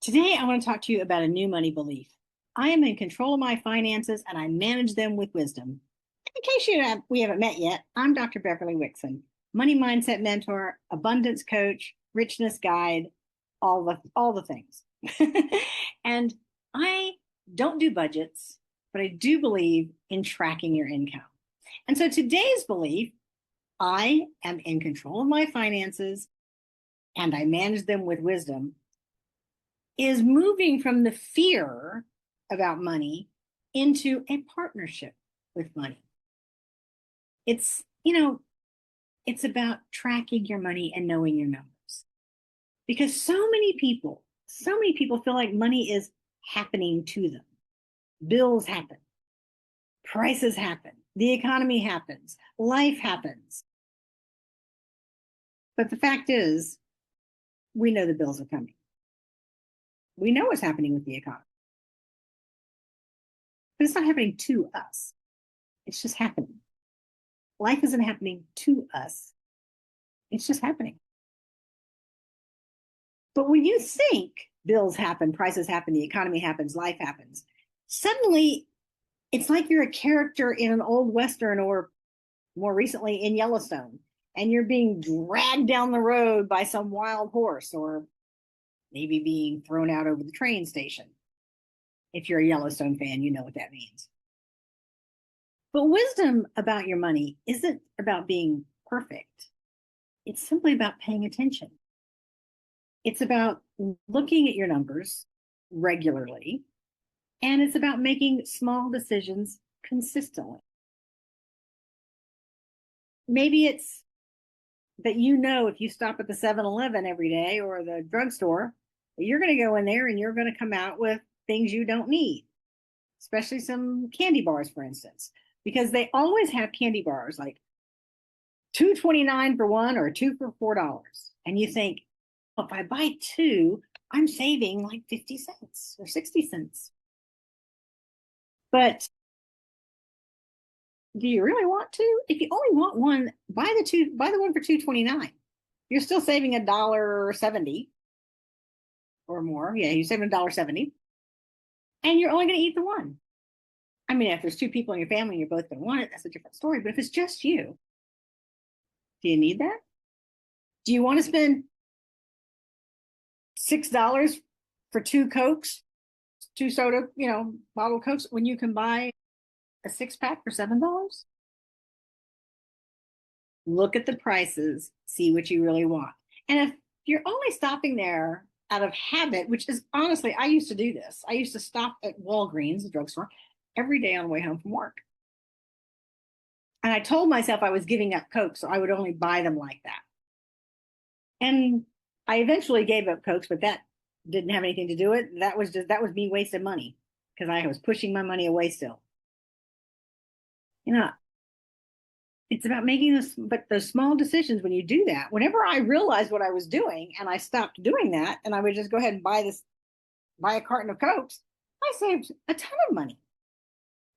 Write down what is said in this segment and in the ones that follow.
Today, I want to talk to you about a new money belief. I am in control of my finances and I manage them with wisdom. In case we haven't met yet, I'm Dr. Beverly Wixon, money mindset mentor, abundance coach, richness guide, all the things. And I don't do budgets, but I do believe in tracking your income. And so today's belief, I am in control of my finances and I manage them with wisdom, is moving from the fear about money into a partnership with money. It's about tracking your money and knowing your numbers. Because so many people feel like money is happening to them. Bills happen, prices happen, the economy happens, life happens. But the fact is, we know the bills are coming. We know what's happening with the economy. But it's not happening to us. It's just happening. Life isn't happening to us. It's just happening. But when you think bills happen, prices happen, the economy happens, life happens, suddenly it's like you're a character in an old Western or more recently in Yellowstone, and you're being dragged down the road by some wild horse or maybe being thrown out over the train station. If you're a Yellowstone fan, you know what that means. But wisdom about your money isn't about being perfect. It's simply about paying attention. It's about looking at your numbers regularly, and it's about making small decisions consistently. Maybe it's that if you stop at the 7-Eleven every day or the drugstore, you're going to go in there and you're going to come out with things you don't need, especially some candy bars, for instance, because they always have candy bars like $2.29 for one or two for $4. And you think, well, if I buy two, I'm saving like 50 cents or 60 cents. But do you really want to? If you only want one, buy the one for $2.29. You're still saving $1.70 or more. Yeah, you're saving $1.70. And you're only going to eat the one. I mean, if there's two people in your family and you're both going to want it, that's a different story. But if it's just you, do you need that? Do you want to spend $6 for two Cokes, two soda, bottle Cokes when you can buy a six pack for $7? Look at the prices, see what you really want. And if you're only stopping there out of habit, which is honestly, I used to do this. I used to stop at Walgreens, the drugstore, every day on the way home from work. And I told myself I was giving up Coke, so I would only buy them like that. And I eventually gave up Cokes, but that didn't have anything to do with it. That was me wasting money because I was pushing my money away still. It's about making those small decisions. When you do that, whenever I realized what I was doing and I stopped doing that, and I would just go ahead and buy a carton of Cokes, I saved a ton of money,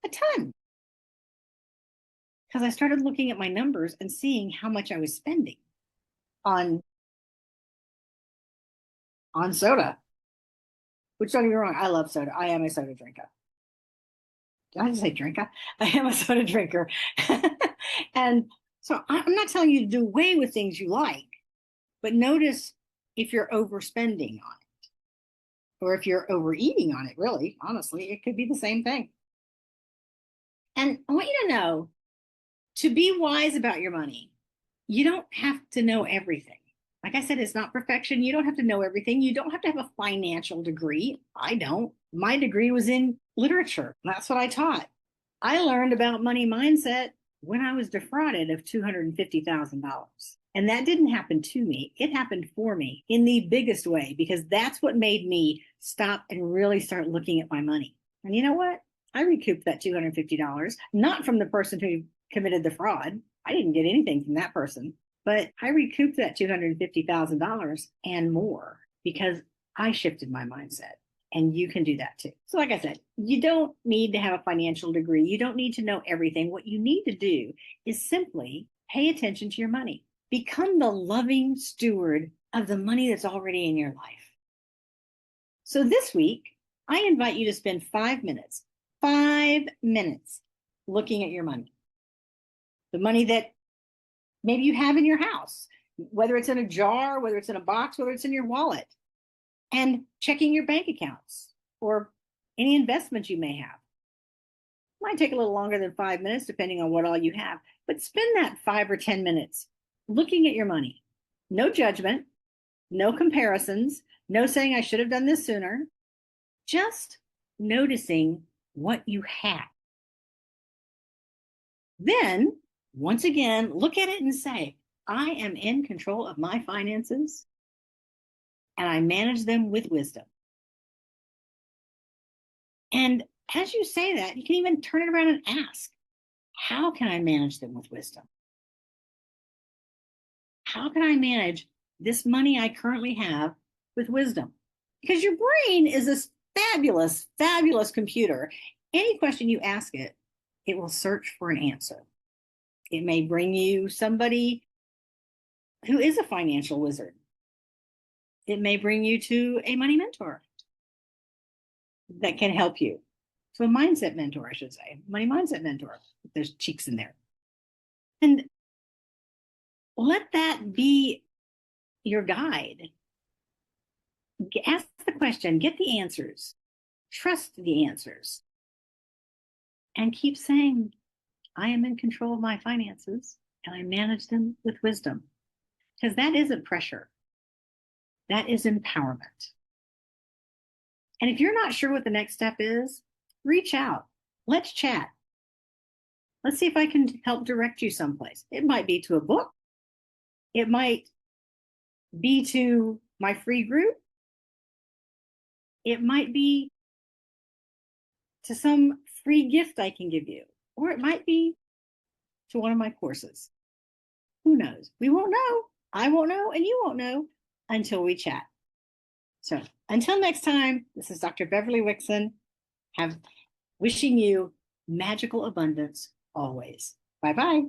a ton. Because I started looking at my numbers and seeing how much I was spending on soda, which don't get me wrong, I love soda. I am a soda drinker. Did I just say drinker? I am a soda drinker. And so I'm not telling you to do away with things you like, but notice if you're overspending on it or if you're overeating on it, really, honestly, it could be the same thing. And I want you to know, to be wise about your money, you don't have to know everything. Like I said, it's not perfection. You don't have to know everything. You don't have to have a financial degree. I don't. My degree was in literature. That's what I taught. I learned about money mindset when I was defrauded of $250,000. And that didn't happen to me. It happened for me in the biggest way, because that's what made me stop and really start looking at my money. And you know what? I recouped that $250, not from the person who committed the fraud. I didn't get anything from that person, but I recouped that $250,000 and more because I shifted my mindset. And you can do that too. So like I said, you don't need to have a financial degree. You don't need to know everything. What you need to do is simply pay attention to your money. Become the loving steward of the money that's already in your life. So this week, I invite you to spend 5 minutes looking at your money. The money that maybe you have in your house, whether it's in a jar, whether it's in a box, whether it's in your wallet, and checking your bank accounts or any investments you may have. It might take a little longer than 5 minutes, depending on what all you have, but spend that 5 or 10 minutes looking at your money. No judgment, no comparisons, no saying I should have done this sooner, just noticing what you have. Then, once again, look at it and say, I am in control of my finances and I manage them with wisdom. And as you say that, you can even turn it around and ask, how can I manage them with wisdom? How can I manage this money I currently have with wisdom? Because your brain is this fabulous, fabulous computer. Any question you ask it, it will search for an answer. It may bring you somebody who is a financial wizard. It may bring you to a money mentor that can help you. So a mindset mentor, I should say, money mindset mentor. There's cheeks in there. And let that be your guide. Ask the question, get the answers, trust the answers, and keep saying, I am in control of my finances and I manage them with wisdom. Because that isn't pressure. That is empowerment. And if you're not sure what the next step is, reach out. Let's chat. Let's see if I can help direct you someplace. It might be to a book. It might be to my free group. It might be to some free gift I can give you. Or it might be to one of my courses. Who knows? We won't know. I won't know, and you won't know until we chat. So until next time, this is Dr. Beverly Wixon. Wishing you magical abundance always. Bye-bye.